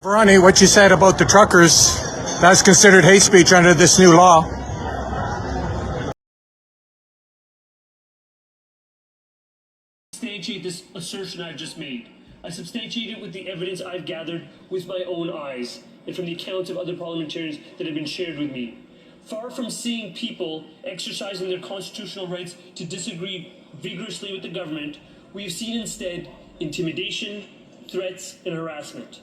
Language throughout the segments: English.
VIRANI, what you said about the truckers, that's considered hate speech under this new law. Substantiate this assertion I've just made. I substantiate it with the evidence I've gathered with my own eyes and from the accounts of other parliamentarians that have been shared with me. Far from seeing people exercising their constitutional rights to disagree vigorously with the government, we have seen instead intimidation, threats, and harassment.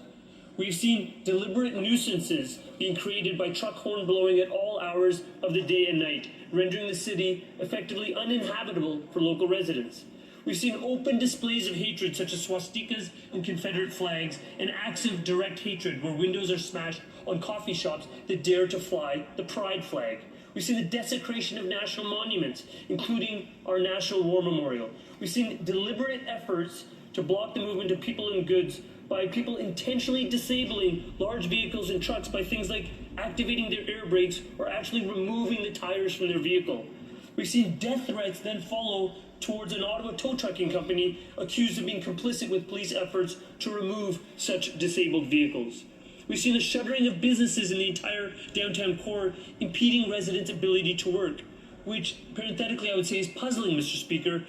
We've seen deliberate nuisances being created by truck horn blowing at all hours of the day and night, rendering the city effectively uninhabitable for local residents. We've seen open displays of hatred such as swastikas and Confederate flags and acts of direct hatred where windows are smashed on coffee shops that dare to fly the pride flag. We've seen the desecration of national monuments, including our National War Memorial. We've seen deliberate efforts to block the movement of people and goods by people intentionally disabling large vehicles and trucks by things like activating their air brakes or actually removing the tires from their vehicle. We've seen death threats then follow towards an Ottawa tow trucking company accused of being complicit with police efforts to remove such disabled vehicles. We've seen the shuttering of businesses in the entire downtown core, impeding residents' ability to work, which parenthetically I would say is puzzling, Mr. Speaker,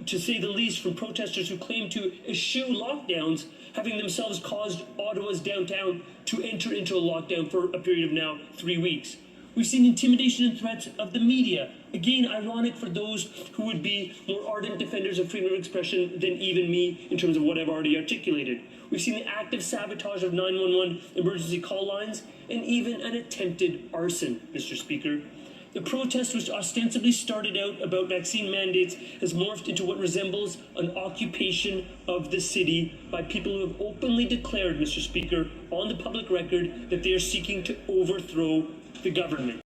to say the least, from protesters who claim to eschew lockdowns, having themselves caused Ottawa's downtown to enter into a lockdown for a period of now 3 weeks. We've seen intimidation and threats of the media, again ironic for those who would be more ardent defenders of freedom of expression than even me in terms of what I've already articulated. We've seen the active sabotage of 911 emergency call lines and even an attempted arson, Mr. Speaker. The protest, which ostensibly started out about vaccine mandates, has morphed into what resembles an occupation of the city by people who have openly declared, Mr. Speaker, on the public record that they are seeking to overthrow the government.